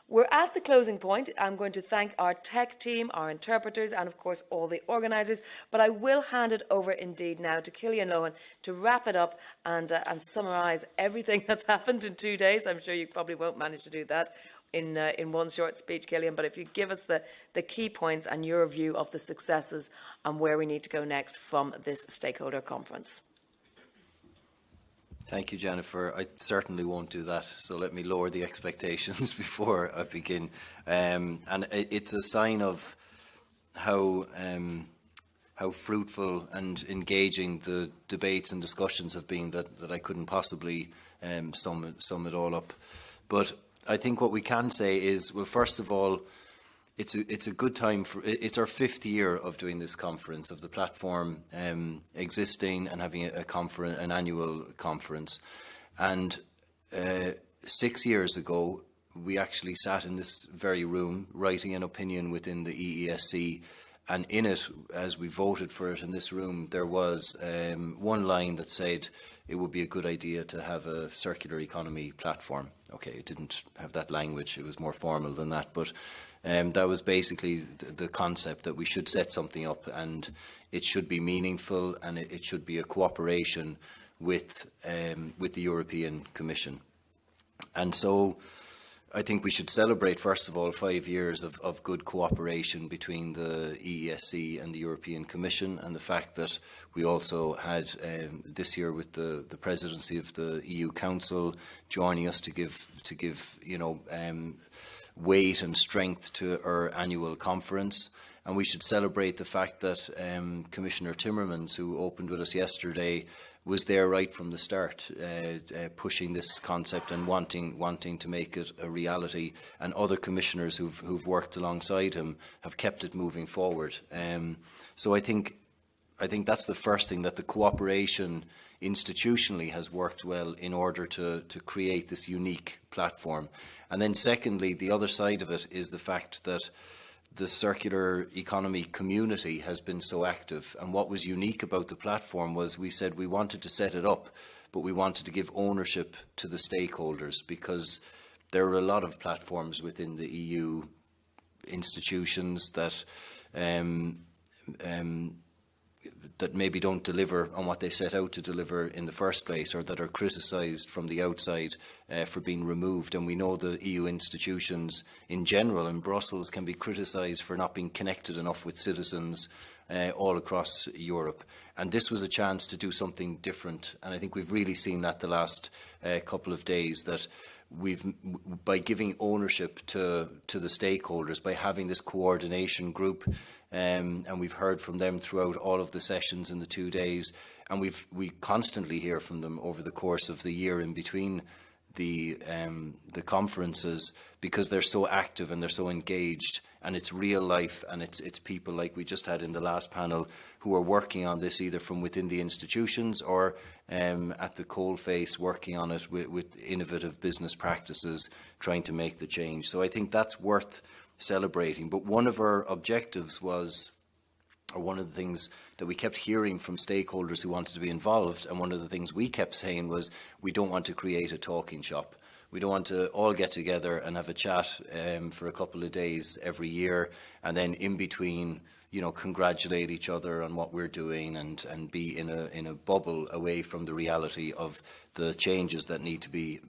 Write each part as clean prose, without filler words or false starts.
We're at the closing point. I'm going to thank our tech team, our interpreters, and of course all the organisers. But I will hand it over indeed now to Cillian Lohan to wrap it up and summarise everything that's happened in 2 days. I'm sure you probably won't manage to do that in one short speech, Cillian. But if you give us the key points and your view of the successes and where we need to go next from this stakeholder conference. Thank you, Jennifer. I certainly won't do that, so let me lower the expectations before I begin. And it's a sign of how fruitful and engaging the debates and discussions have been that I couldn't possibly sum it all up. But I think what we can say is, well, first of all, it's a good time for it's our 5th year of doing this conference, of the platform existing and having an annual conference. And 6 years ago, we actually sat in this very room writing an opinion within the EESC, and in it, as we voted for it in this room, there was one line that said it would be a good idea to have a circular economy platform. Okay, it didn't have that language, it was more formal than that, but that was basically the concept, that we should set something up and it should be meaningful, and it should be a cooperation with the European Commission. And so I think we should celebrate, first of all, 5 years of good cooperation between the EESC and the European Commission, and the fact that we also had this year with the presidency of the EU Council joining us to give weight and strength to our annual conference. And we should celebrate the fact that Commissioner Timmermans, who opened with us yesterday, was there right from the start, pushing this concept and wanting to make it a reality. And other commissioners who've worked alongside him have kept it moving forward. So I think that's the first thing, that the cooperation institutionally has worked well in order to create this unique platform. And then secondly, the other side of it is the fact that the circular economy community has been so active. And what was unique about the platform was, we said we wanted to set it up, but we wanted to give ownership to the stakeholders, because there are a lot of platforms within the EU institutions that that maybe don't deliver on what they set out to deliver in the first place, or that are criticised from the outside for being removed. And we know the EU institutions in general in Brussels can be criticised for not being connected enough with citizens all across Europe. And this was a chance to do something different. And I think we've really seen that the last couple of days, that by giving ownership to the stakeholders, by having this coordination group, and we've heard from them throughout all of the sessions in the 2 days, and we constantly hear from them over the course of the year in between the conferences, because they're so active and they're so engaged, and it's real life, and it's people like we just had in the last panel who are working on this either from within the institutions or at the coalface, working on it with innovative business practices, trying to make the change. So I think that's worth celebrating. But one of our objectives was, or one of the things that we kept hearing from stakeholders who wanted to be involved, and one of the things we kept saying was, we don't want to create a talking shop. We don't want to all get together and have a chat for a couple of days every year, and then in between, congratulate each other on what we're doing, and be in a bubble away from the reality of the changes that need to be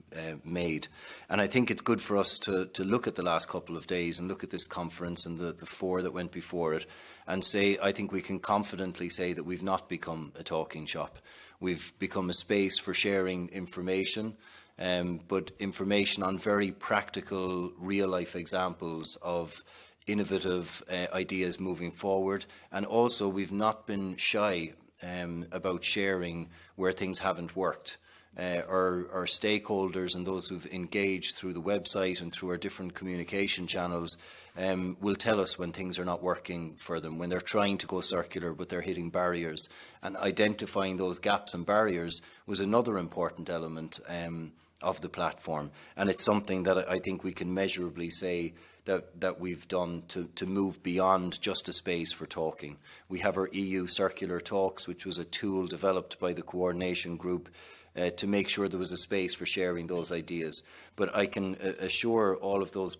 made. And I think it's good for us to look at the last couple of days and look at this conference and the 4 that went before it, and say, I think we can confidently say that we've not become a talking shop. We've become a space for sharing information, but information on very practical, real-life examples of innovative ideas moving forward. And also, we've not been shy about sharing where things haven't worked. Our stakeholders and those who've engaged through the website and through our different communication channels will tell us when things are not working for them, when they're trying to go circular but they're hitting barriers. And identifying those gaps and barriers was another important element of the platform. And it's something that I think we can measurably say that we've done to move beyond just a space for talking. We have our EU Circular Talks, which was a tool developed by the coordination group to make sure there was a space for sharing those ideas. But I can assure all of those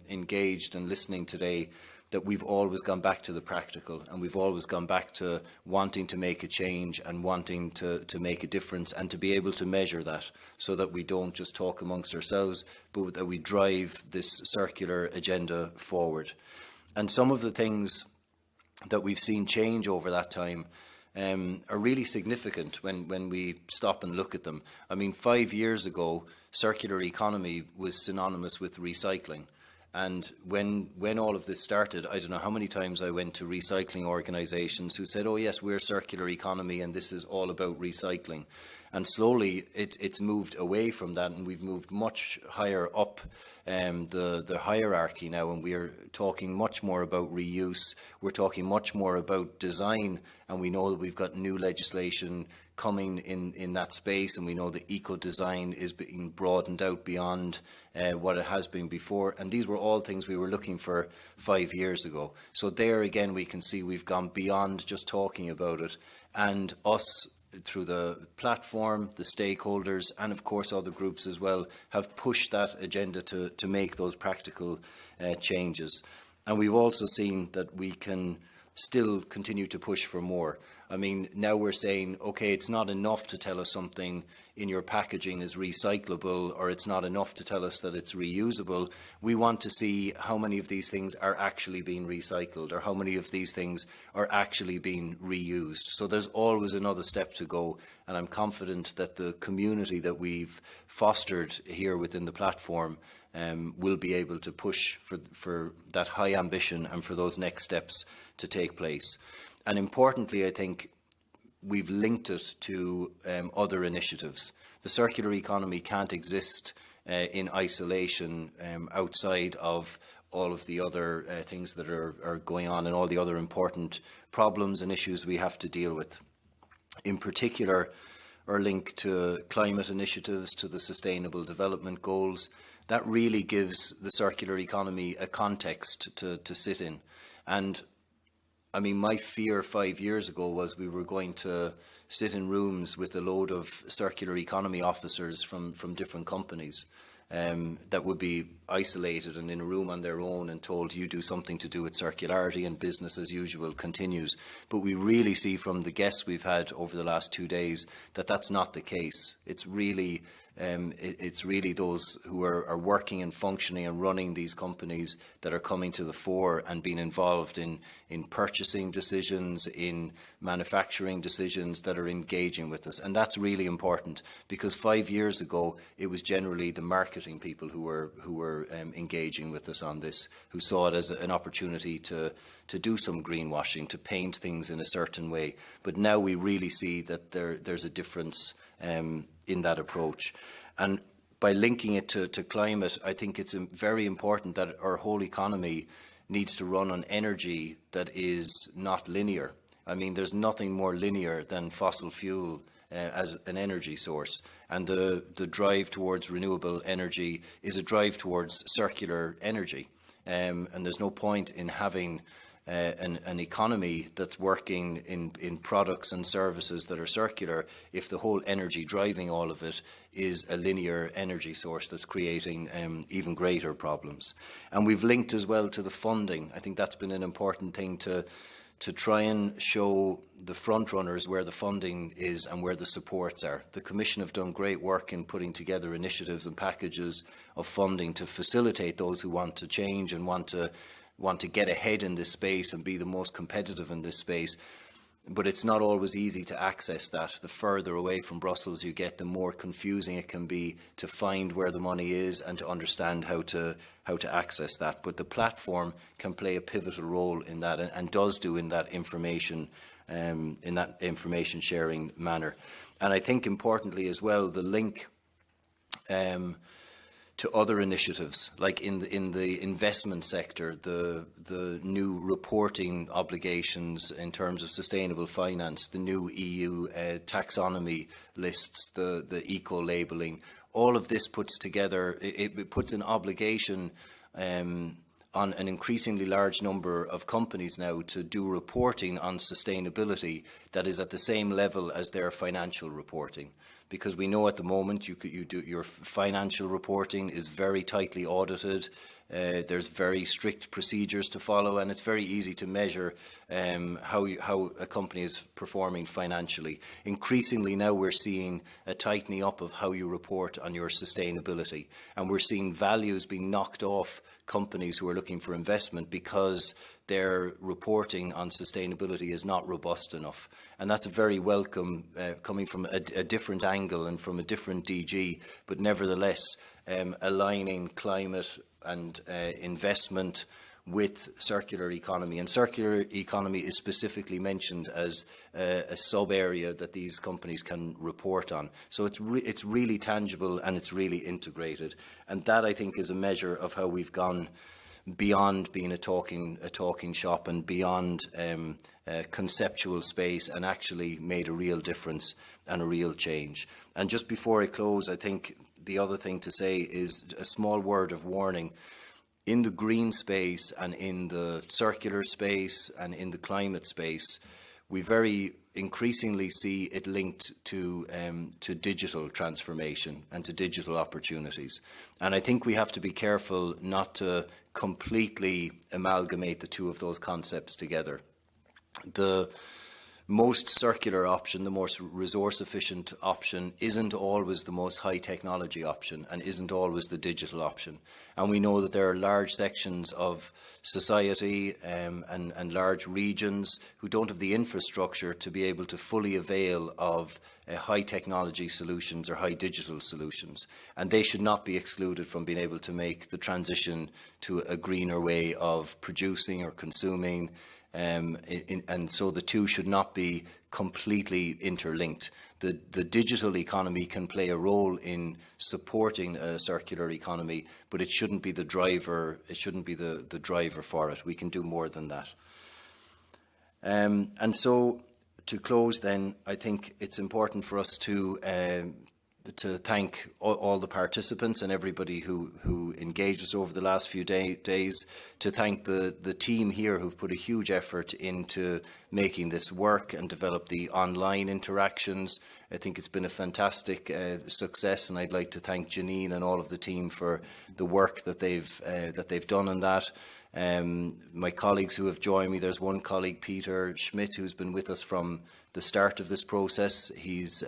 engaged and listening today that we've always gone back to the practical, and we've always gone back to wanting to make a change and wanting to make a difference, and to be able to measure that, so that we don't just talk amongst ourselves, but that we drive this circular agenda forward. And some of the things that we've seen change over that time are really significant when we stop and look at them. I mean, 5 years ago, circular economy was synonymous with recycling. And when all of this started, I don't know how many times I went to recycling organisations who said, oh yes, we're circular economy and this is all about recycling. And slowly it's moved away from that, and we've moved much higher up the hierarchy now, and we are talking much more about reuse. We're talking much more about design, and we know that we've got new legislation coming in that space, and we know that eco-design is being broadened out beyond what it has been before. And these were all things we were looking for 5 years ago. So there again we can see we've gone beyond just talking about it, and us, through the platform, the stakeholders, and of course other groups as well, have pushed that agenda to make those practical changes. And we've also seen that we can still continue to push for more. I mean, now we're saying, okay, it's not enough to tell us something in your packaging is recyclable, or it's not enough to tell us that it's reusable. We want to see how many of these things are actually being recycled, or how many of these things are actually being reused. So there's always another step to go, and I'm confident that the community that we've fostered here within the platform will be able to push for that high ambition and for those next steps to take place. And importantly, I think we've linked it to other initiatives. The circular economy can't exist in isolation outside of all of the other things that are going on, and all the other important problems and issues we have to deal with. In particular, our link to climate initiatives, to the Sustainable Development Goals, that really gives the circular economy a context to sit in. And I mean, my fear 5 years ago was we were going to sit in rooms with a load of circular economy officers from different companies that would be isolated and in a room on their own and told, you do something to do with circularity and business as usual continues. But we really see from the guests we've had over the last 2 days that that's not the case. It's really those who are working and functioning and running these companies that are coming to the fore and being involved in purchasing decisions, in manufacturing decisions, that are engaging with us. And that's really important, because 5 years ago it was generally the marketing people who were engaging with us on this, who saw it as an opportunity to do some greenwashing, to paint things in a certain way. But now we really see that there's a difference in that approach. And by linking it to climate, I think it's very important that our whole economy needs to run on energy that is not linear. I mean, there's nothing more linear than fossil fuel as an energy source. And the drive towards renewable energy is a drive towards circular energy. And there's no point in having an economy that's working in products and services that are circular if the whole energy driving all of it is a linear energy source that's creating even greater problems. And we've linked as well to the funding. I think that's been an important thing to try and show the front runners where the funding is and where the supports are. The Commission have done great work in putting together initiatives and packages of funding to facilitate those who want to change and want to get ahead in this space and be the most competitive in this space. But it's not always easy to access that. The further away from Brussels you get, the more confusing it can be to find where the money is and to understand how to access that. But the platform can play a pivotal role in that, and does do in that information sharing manner. And I think importantly as well, the link to other initiatives, like in the investment sector, the new reporting obligations in terms of sustainable finance, the new EU taxonomy lists, the eco-labelling, all of this puts together, it puts an obligation on an increasingly large number of companies now to do reporting on sustainability that is at the same level as their financial reporting. because we know at the moment your financial reporting is very tightly audited. There's very strict procedures to follow, and it's very easy to measure how a company is performing financially. Increasingly now we're seeing a tightening up of how you report on your sustainability, and we're seeing values being knocked off companies who are looking for investment because their reporting on sustainability is not robust enough. And that's a very welcome, coming from a different angle and from a different DG, but nevertheless aligning climate and investment with circular economy. And circular economy is specifically mentioned as a sub-area that these companies can report on. So it's really tangible and it's really integrated. And that, I think, is a measure of how we've gone beyond being a talking shop and beyond conceptual space, and actually made a real difference and a real change. And just before I close, I think the other thing to say is a small word of warning. In the green space and in the circular space and in the climate space, we very increasingly see it linked to digital transformation and to digital opportunities. And I think we have to be careful not to completely amalgamate the two of those concepts together. The most circular option, the most resource efficient option, isn't always the most high technology option and isn't always the digital option. And we know that there are large sections of society and large regions who don't have the infrastructure to be able to fully avail of high technology solutions or high digital solutions. And they should not be excluded from being able to make the transition to a greener way of producing or consuming. And so the two should not be completely interlinked. The digital economy can play a role in supporting a circular economy, but it shouldn't be the driver. It shouldn't be the driver for it. We can do more than that. And so, to close, then, I think it's important for us to thank all the participants and everybody who engaged us over the last few days, to thank the team here who've put a huge effort into making this work and develop the online interactions. I think it's been a fantastic success, and I'd like to thank Janine and all of the team for the work that they've done on that. My colleagues who have joined me, there's one colleague, Peter Schmidt, who's been with us from the start of this process. He's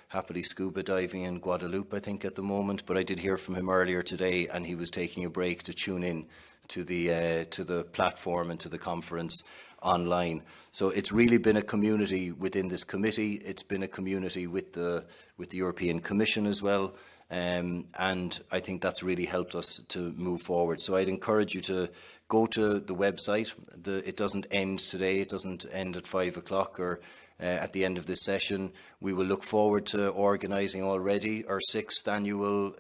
happily scuba diving in Guadeloupe, I think, at the moment, but I did hear from him earlier today, and he was taking a break to tune in to the platform and to the conference online. So it's really been a community within this committee. It's been a community with the European Commission as well. And I think that's really helped us to move forward. So I'd encourage you to go to the website. It doesn't end today. It doesn't end at 5 o'clock or at the end of this session. We will look forward to organising already our 6th annual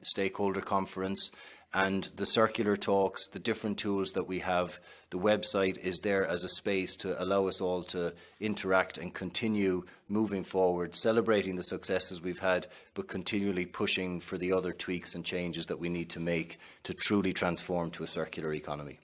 stakeholder conference, and the circular talks, the different tools that we have. The website is there as a space to allow us all to interact and continue moving forward, celebrating the successes we've had, but continually pushing for the other tweaks and changes that we need to make to truly transform to a circular economy.